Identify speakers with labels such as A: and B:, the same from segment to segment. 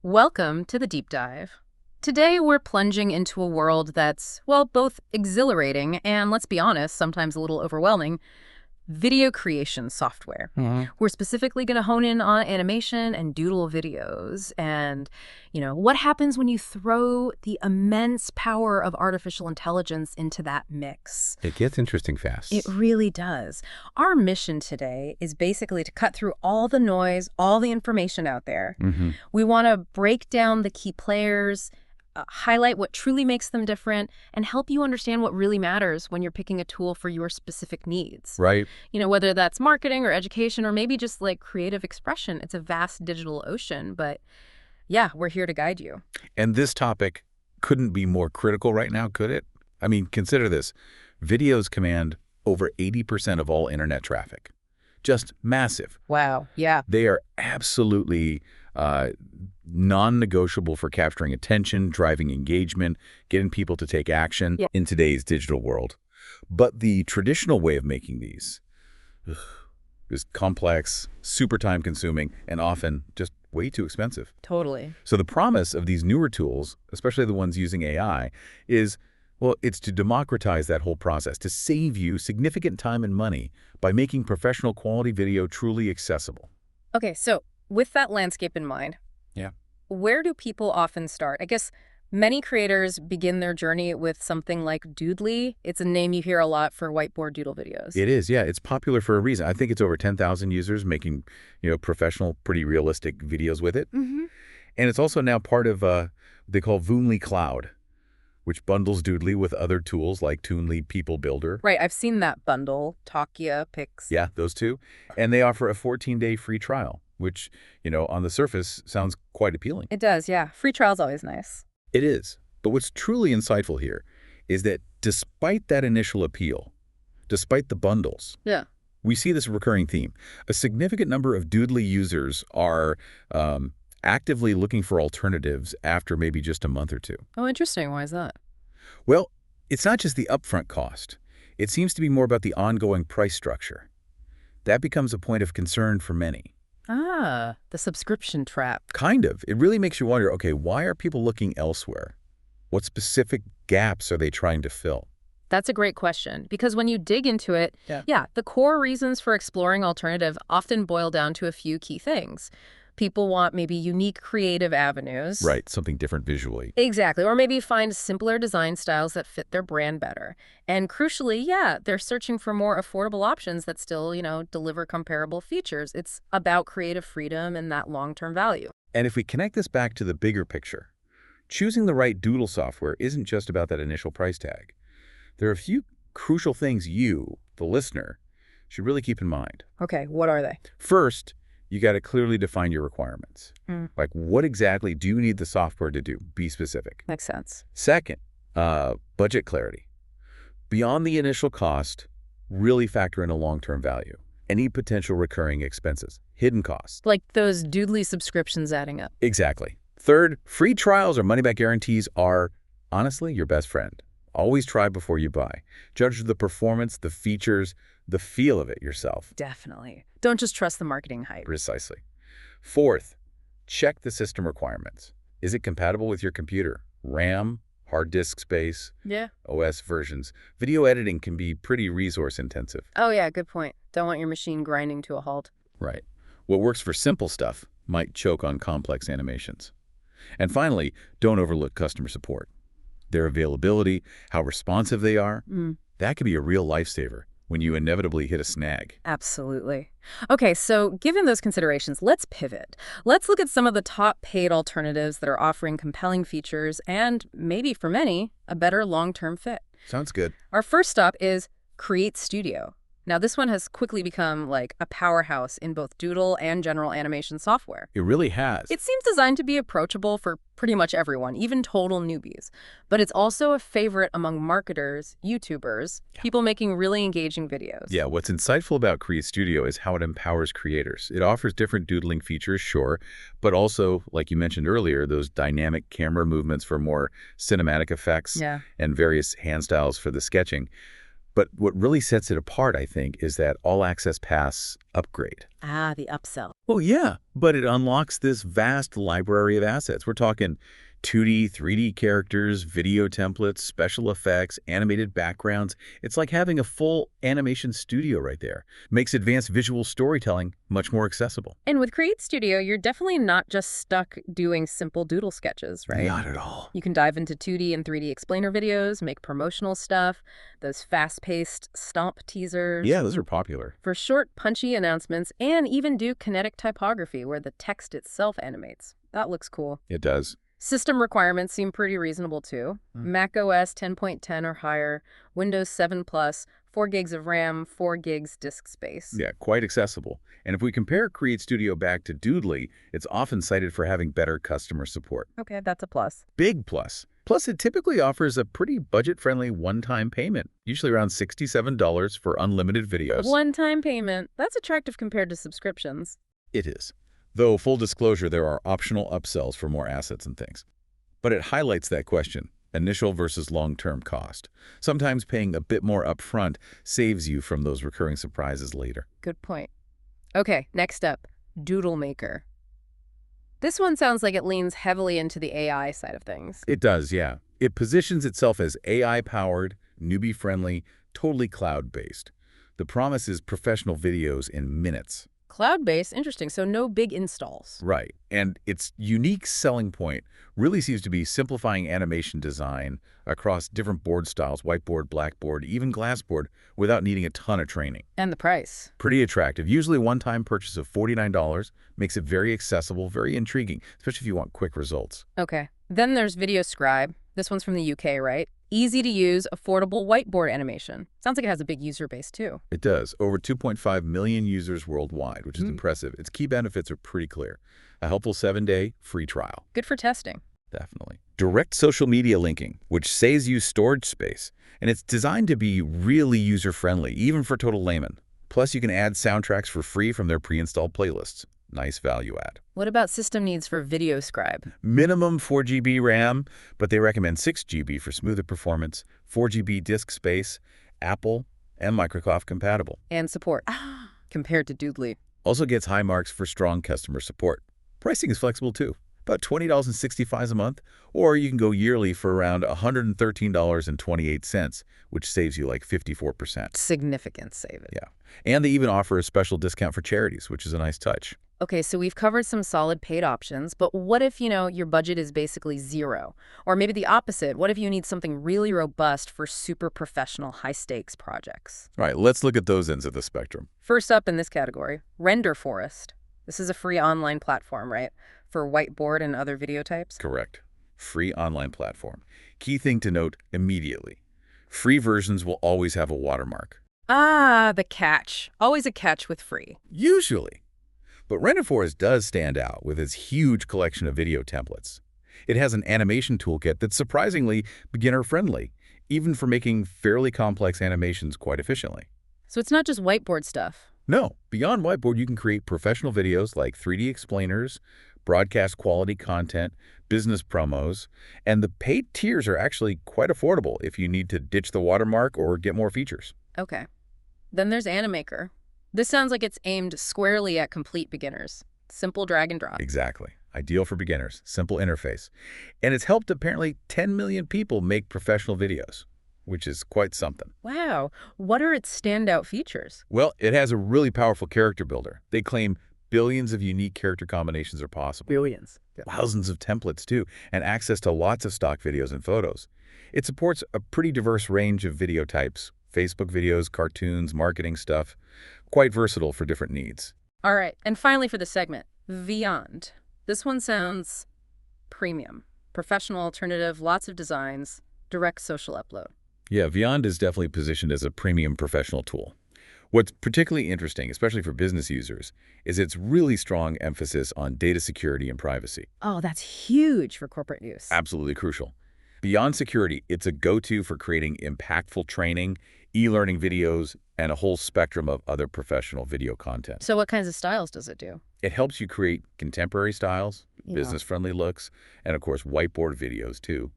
A: Welcome to the Deep Dive. Today, we're plunging into a world that's, well, both exhilarating and, let's be honest, sometimes a little overwhelming, video creation software. We're specifically going to hone in on animation and doodle videos and, what happens when you throw the immense power of artificial intelligence into that mix.
B: It gets interesting fast.
A: It really does. Our mission today is basically to cut through all the noise, all the information out there. We want to break down the key players, highlight what truly makes them different, and help you understand what really matters when you're picking a tool for your specific needs.
B: Right.
A: Whether that's marketing or education or maybe just like creative expression. It's a vast digital ocean, but yeah, we're here to guide you.
B: And this topic couldn't be more critical right now, could it? I mean, consider this. Videos command over 80% of all internet traffic. Just massive.
A: Wow. Yeah.
B: They are absolutely non-negotiable for capturing attention, driving engagement, getting people to take action in today's digital world. But the traditional way of making these is complex, super time-consuming, and often just way too expensive.
A: Totally.
B: So the promise of these newer tools, especially the ones using AI, is, well, it's to democratize that whole process, to save you significant time and money by making professional quality video truly accessible.
A: Okay, so with that landscape in mind, where do people often start? I guess many creators begin their journey with something like Doodly. It's a name you hear a lot for whiteboard doodle videos.
B: It is, yeah. It's popular for a reason. I think it's over 10,000 users making, professional, pretty realistic videos with it. And it's also now part of they call Doodly Cloud, which bundles Doodly with other tools like Toonly People Builder.
A: Right, I've seen that bundle, Talkia, Pix.
B: Yeah, those two. And they offer a 14-day free trial, which, on the surface sounds quite appealing.
A: It does, yeah. Free trial's always nice.
B: It is. But what's truly insightful here is that despite that initial appeal, despite the bundles, we see this recurring theme. A significant number of Doodly users are actively looking for alternatives after maybe just a month or two.
A: Oh, interesting. Why is that?
B: Well, it's not just the upfront cost. It seems to be more about the ongoing price structure. That becomes a point of concern for many.
A: Ah, the subscription trap.
B: Kind of. It really makes you wonder, okay, why are people looking elsewhere? What specific gaps are they trying to fill?
A: That's a great question, because when you dig into it, the core reasons for exploring alternative often boil down to a few key things. People want maybe unique creative avenues.
B: Right, something different visually.
A: Exactly, or maybe find simpler design styles that fit their brand better. And crucially, they're searching for more affordable options that still, deliver comparable features. It's about creative freedom and that long-term value.
B: And if we connect this back to the bigger picture, choosing the right doodle software isn't just about that initial price tag. There are a few crucial things you, the listener, should really keep in mind.
A: Okay, what are they?
B: First, you got to clearly define your requirements. Like, what exactly do you need the software to do? Be specific.
A: Makes sense.
B: Second, budget clarity. Beyond the initial cost, really factor in a long-term value. Any potential recurring expenses, hidden costs.
A: Like those Doodly subscriptions adding up.
B: Exactly. Third, free trials or money-back guarantees are, honestly, your best friend. Always try before you buy. Judge the performance, the features, the feel of it yourself.
A: Definitely. Don't just trust the marketing hype.
B: Precisely. Fourth, check the system requirements. Is it compatible with your computer? RAM, hard disk space, OS versions. Video editing can be pretty resource intensive.
A: Oh yeah, good point. Don't want your machine grinding to a halt.
B: Right. What works for simple stuff might choke on complex animations. And finally, don't overlook customer support. Their availability, how responsive they are, that could be a real lifesaver when you inevitably hit a snag.
A: Absolutely. Okay, so given those considerations, let's pivot. Let's look at some of the top paid alternatives that are offering compelling features and, maybe for many, a better long-term fit.
B: Sounds good.
A: Our first stop is CreateStudio. Now, this one has quickly become like a powerhouse in both doodle and general animation software.
B: It really has.
A: It seems designed to be approachable for pretty much everyone, even total newbies. But it's also a favorite among marketers, YouTubers, people making really engaging videos.
B: Yeah, what's insightful about CreateStudio is how it empowers creators. It offers different doodling features, sure, but also, like you mentioned earlier, those dynamic camera movements for more cinematic effects and various hand styles for the sketching. But what really sets it apart, I think, is that All Access Pass upgrade.
A: Ah, the upsell.
B: Well, yeah, but it unlocks this vast library of assets. We're talking 2D, 3D characters, video templates, special effects, animated backgrounds. It's like having a full animation studio right there. Makes advanced visual storytelling much more accessible.
A: And with CreateStudio, you're definitely not just stuck doing simple doodle sketches, right?
B: Not at all.
A: You can dive into 2D and 3D explainer videos, make promotional stuff, those fast-paced stomp teasers.
B: Yeah, those are popular.
A: For short, punchy announcements, and even do kinetic typography where the text itself animates. That looks cool.
B: It does.
A: System requirements seem pretty reasonable, too. Mac OS 10.10 or higher, Windows 7 Plus, 4 gigs of RAM, 4 gigs disk space.
B: Yeah, quite accessible. And if we compare CreateStudio back to Doodly, it's often cited for having better customer support.
A: Okay, that's a plus.
B: Big plus. Plus, it typically offers a pretty budget-friendly one-time payment, usually around $67 for unlimited videos.
A: One-time payment. That's attractive compared to subscriptions.
B: It is. Though, full disclosure, there are optional upsells for more assets and things. But it highlights that question, initial versus long-term cost. Sometimes paying a bit more upfront saves you from those recurring surprises later.
A: Good point. Okay, next up, Doodle Maker. This one sounds like it leans heavily into the AI side of things.
B: It does, yeah. It positions itself as AI-powered, newbie-friendly, totally cloud-based. The promise is professional videos in minutes.
A: Cloud-based, interesting, so no big installs.
B: Right. And its unique selling point really seems to be simplifying animation design across different board styles, whiteboard, blackboard, even glassboard, without needing a ton of training.
A: And the price.
B: Pretty attractive. Usually a one-time purchase of $49 makes it very accessible, very intriguing, especially if you want quick results.
A: Okay. Then there's Video Scribe. This one's from the UK, right? Easy to use, affordable whiteboard animation. Sounds like it has a big user base, too.
B: It does. Over 2.5 million users worldwide, which is impressive. Its key benefits are pretty clear. A helpful 7-day free trial.
A: Good for testing.
B: Definitely. Direct social media linking, which saves you storage space. And it's designed to be really user-friendly, even for total laymen. Plus, you can add soundtracks for free from their pre-installed playlists. Nice value add.
A: What about system needs for Video Scribe?
B: Minimum 4 GB RAM, but they recommend 6 GB for smoother performance, 4 GB disk space, Apple and Microsoft compatible.
A: And support. Compared to Doodly.
B: Also gets high marks for strong customer support. Pricing is flexible too. About $20.65 a month, or you can go yearly for around $113.28, which saves you like 54%.
A: Significant savings.
B: Yeah. And they even offer a special discount for charities, which is a nice touch.
A: Okay, so we've covered some solid paid options, but what if, your budget is basically zero? Or maybe the opposite, what if you need something really robust for super professional, high-stakes projects?
B: All right, let's look at those ends of the spectrum.
A: First up in this category, Render Forest. This is a free online platform, right? For whiteboard and other video types?
B: Correct. Free online platform. Key thing to note immediately. Free versions will always have a watermark.
A: Ah, the catch. Always a catch with free.
B: Usually. But Render Forest does stand out with its huge collection of video templates. It has an animation toolkit that's surprisingly beginner-friendly, even for making fairly complex animations quite efficiently.
A: So it's not just whiteboard stuff.
B: No. Beyond Whiteboard, you can create professional videos like 3D explainers, broadcast quality content, business promos, and the paid tiers are actually quite affordable if you need to ditch the watermark or get more features.
A: Okay. Then there's Animaker. This sounds like it's aimed squarely at complete beginners. Simple drag and drop.
B: Exactly. Ideal for beginners. Simple interface. And it's helped apparently 10 million people make professional videos, which is quite something.
A: Wow. What are its standout features?
B: Well, it has a really powerful character builder. They claim billions of unique character combinations are possible.
A: Billions.
B: Thousands of templates, too, and access to lots of stock videos and photos. It supports a pretty diverse range of video types, Facebook videos, cartoons, marketing stuff. Quite versatile for different needs.
A: All right, and finally for the segment, Vyond. This one sounds premium. Professional alternative, lots of designs, direct social upload.
B: Yeah, Vyond is definitely positioned as a premium professional tool. What's particularly interesting, especially for business users, is its really strong emphasis on data security and privacy.
A: Oh, that's huge for corporate use.
B: Absolutely crucial. Beyond security, it's a go-to for creating impactful training, e-learning videos, and a whole spectrum of other professional video content.
A: So what kinds of styles does it do?
B: It helps you create contemporary styles, business-friendly looks, and of course, whiteboard videos too.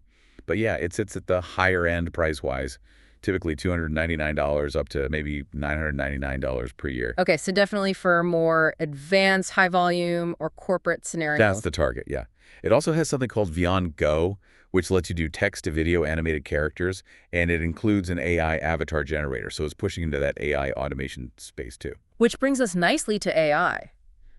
B: But yeah, it sits at the higher end price-wise, typically $299 up to maybe $999 per year.
A: Okay, so definitely for more advanced, high volume, or corporate scenarios.
B: That's the target, yeah. It also has something called Beyond Go, which lets you do text-to-video animated characters, and it includes an AI avatar generator, so it's pushing into that AI automation space too.
A: Which brings us nicely to AI.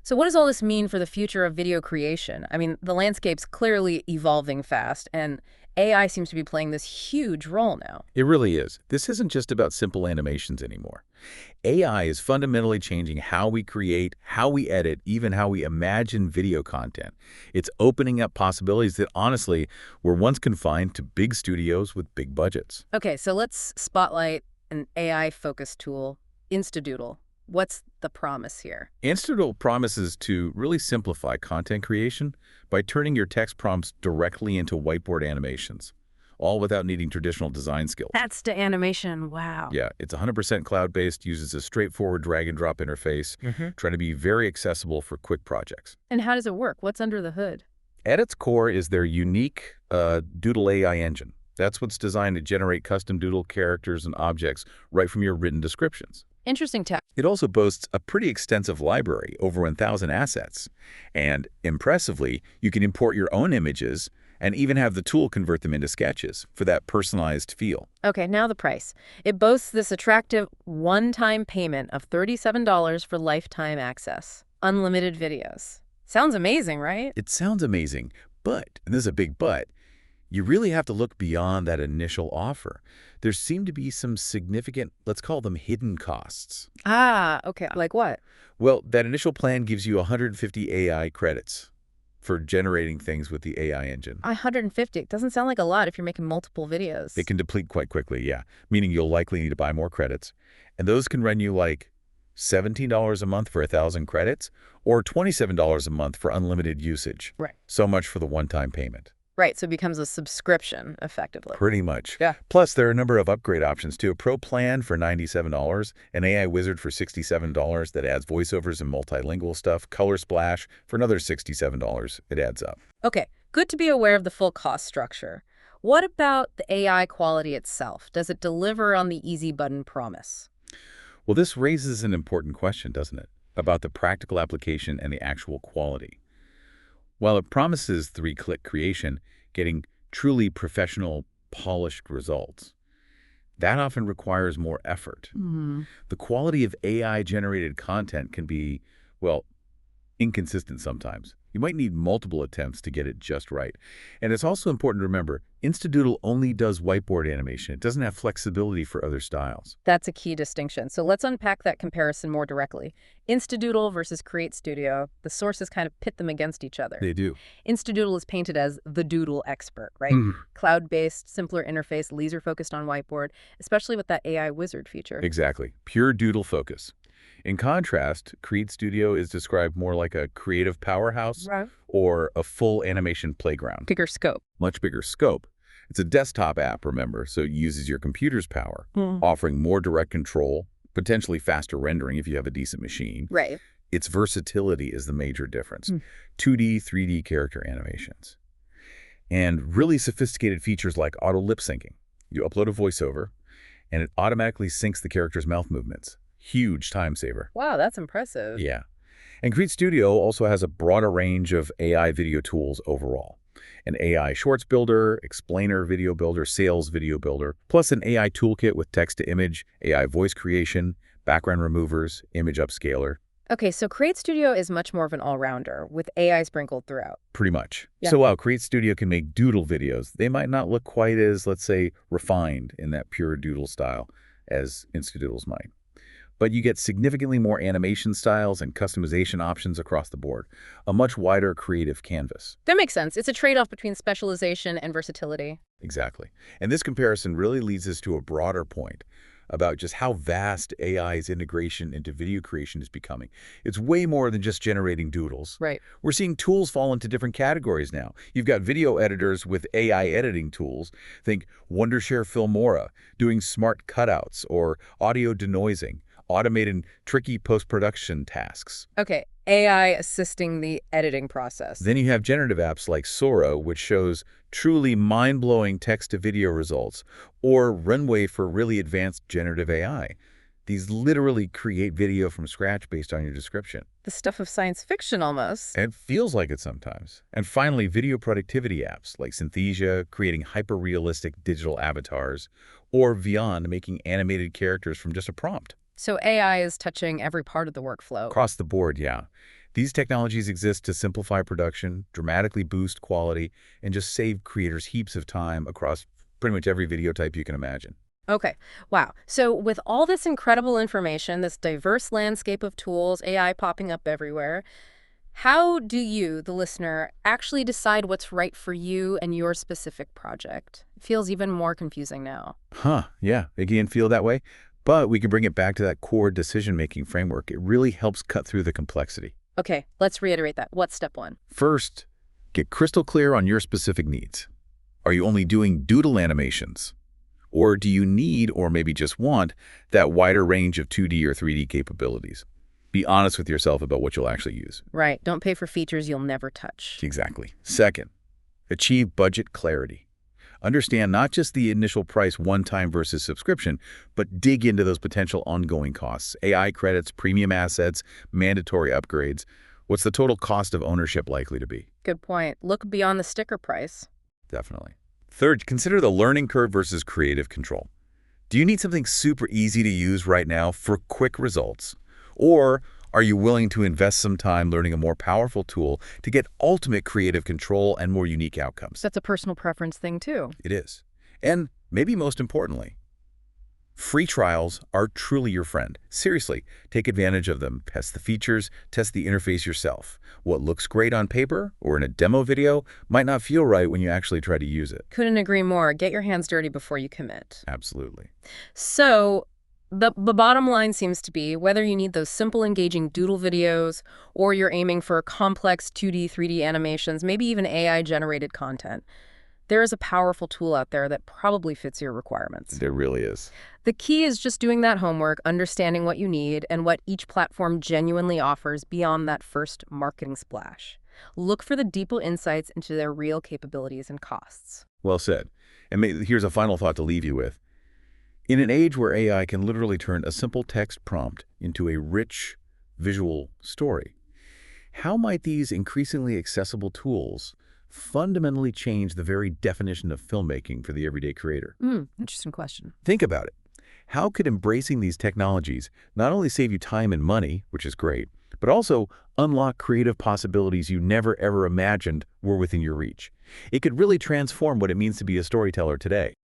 A: So what does all this mean for the future of video creation? I mean, the landscape's clearly evolving fast, and AI seems to be playing this huge role now.
B: It really is. This isn't just about simple animations anymore. AI is fundamentally changing how we create, how we edit, even how we imagine video content. It's opening up possibilities that honestly were once confined to big studios with big budgets.
A: Okay, so let's spotlight an AI-focused tool, InstaDoodle. What's the promise here?
B: InstaDoodle promises to really simplify content creation by turning your text prompts directly into whiteboard animations, all without needing traditional design skills.
A: That's the animation, wow.
B: Yeah, it's 100% cloud-based, uses a straightforward drag-and-drop interface, trying to be very accessible for quick projects.
A: And how does it work? What's under the hood?
B: At its core is their unique Doodle AI engine. That's what's designed to generate custom Doodle characters and objects right from your written descriptions.
A: Interesting tech.
B: It also boasts a pretty extensive library, over 1,000 assets. And impressively, you can import your own images and even have the tool convert them into sketches for that personalized feel.
A: Okay, now the price. It boasts this attractive one-time payment of $37 for lifetime access. Unlimited videos. Sounds amazing, right?
B: It sounds amazing, but, and there's a big but, you really have to look beyond that initial offer. There seem to be some significant, let's call them hidden costs.
A: Ah, okay. Like what?
B: Well, that initial plan gives you 150 AI credits for generating things with the AI engine.
A: 150. It doesn't sound like a lot if you're making multiple videos.
B: It can deplete quite quickly, yeah, meaning you'll likely need to buy more credits. And those can run you like $17 a month for 1,000 credits or $27 a month for unlimited usage.
A: Right.
B: So much for the one-time payment.
A: Right, so it becomes a subscription, effectively.
B: Pretty much.
A: Yeah.
B: Plus, there are a number of upgrade options, too. A Pro plan for $97, an AI Wizard for $67 that adds voiceovers and multilingual stuff, Color Splash for another $67. It adds up.
A: Okay, good to be aware of the full cost structure. What about the AI quality itself? Does it deliver on the easy button promise?
B: Well, this raises an important question, doesn't it, about the practical application and the actual quality. While it promises 3-click creation, getting truly professional, polished results, that often requires more effort. The quality of AI-generated content can be, well, inconsistent sometimes. You might need multiple attempts to get it just right. And it's also important to remember, InstaDoodle only does whiteboard animation. It doesn't have flexibility for other styles.
A: That's a key distinction. So let's unpack that comparison more directly. InstaDoodle versus CreateStudio, the sources kind of pit them against each other.
B: They do.
A: InstaDoodle is painted as the doodle expert, right? Cloud-based, simpler interface, laser-focused on whiteboard, especially with that AI wizard feature.
B: Exactly. Pure doodle focus. In contrast, CreateStudio is described more like a creative powerhouse or a full animation playground.
A: Bigger scope.
B: Much bigger scope. It's a desktop app, remember, so it uses your computer's power, offering more direct control, potentially faster rendering if you have a decent machine.
A: Right.
B: Its versatility is the major difference. 2D, 3D character animations. And really sophisticated features like auto lip syncing. You upload a voiceover, and it automatically syncs the character's mouth movements. Huge time saver.
A: Wow, that's impressive.
B: Yeah. And CreateStudio also has a broader range of AI video tools overall. An AI Shorts Builder, Explainer Video Builder, Sales Video Builder, plus an AI toolkit with text-to-image, AI voice creation, background removers, image upscaler.
A: Okay, so CreateStudio is much more of an all-rounder, with AI sprinkled throughout.
B: Pretty much.
A: Yeah.
B: So while CreateStudio can make doodle videos, they might not look quite as, let's say, refined in that pure doodle style as InstaDoodles might. But you get significantly more animation styles and customization options across the board, a much wider creative canvas.
A: That makes sense. It's a trade-off between specialization and versatility.
B: Exactly. And this comparison really leads us to a broader point about just how vast AI's integration into video creation is becoming. It's way more than just generating doodles.
A: Right.
B: We're seeing tools fall into different categories now. You've got video editors with AI editing tools. Think Wondershare Filmora, doing smart cutouts, or audio denoising, automating tricky post-production tasks.
A: Okay, AI assisting the editing process.
B: Then you have generative apps like Sora, which shows truly mind-blowing text-to-video results, or Runway for really advanced generative AI. These literally create video from scratch based on your description.
A: The stuff of science fiction, almost.
B: It feels like it sometimes. And finally, video productivity apps like Synthesia, creating hyper-realistic digital avatars, or Vyond, making animated characters from just a prompt.
A: So AI is touching every part of the workflow.
B: Across the board, yeah. These technologies exist to simplify production, dramatically boost quality, and just save creators heaps of time across pretty much every video type you can imagine.
A: Okay. Wow. So with all this incredible information, this diverse landscape of tools, AI popping up everywhere, how do you, the listener, actually decide what's right for you and your specific project? It feels even more confusing now.
B: Yeah, it can feel that way. But we can bring it back to that core decision-making framework. It really helps cut through the complexity.
A: Okay, let's reiterate that. What's step one?
B: First, get crystal clear on your specific needs. Are you only doing doodle animations? Or do you need, or maybe just want, that wider range of 2D or 3D capabilities? Be honest with yourself about what you'll actually use.
A: Right. Don't pay for features you'll never touch.
B: Exactly. Second, achieve budget clarity. Understand not just the initial price one-time versus subscription, but dig into those potential ongoing costs. AI credits, premium assets, mandatory upgrades. What's the total cost of ownership likely to be?
A: Good point. Look beyond the sticker price.
B: Definitely. Third, consider the learning curve versus creative control. Do you need something super easy to use right now for quick results? Or are you willing to invest some time learning a more powerful tool to get ultimate creative control and more unique outcomes?
A: That's a personal preference thing, too.
B: It is. And maybe most importantly, free trials are truly your friend. Seriously, take advantage of them. Test the features, test the interface yourself. What looks great on paper or in a demo video might not feel right when you actually try to use it.
A: Couldn't agree more. Get your hands dirty before you commit.
B: Absolutely.
A: So the bottom line seems to be whether you need those simple, engaging doodle videos or you're aiming for complex 2D, 3D animations, maybe even AI-generated content, there is a powerful tool out there that probably fits your requirements.
B: There really is.
A: The key is just doing that homework, understanding what you need and what each platform genuinely offers beyond that first marketing splash. Look for the deeper insights into their real capabilities and costs.
B: Well said. And here's a final thought to leave you with. In an age where AI can literally turn a simple text prompt into a rich visual story, how might these increasingly accessible tools fundamentally change the very definition of filmmaking for the everyday creator?
A: Interesting question.
B: Think about it. How could embracing these technologies not only save you time and money, which is great, but also unlock creative possibilities you never ever imagined were within your reach? It could really transform what it means to be a storyteller today.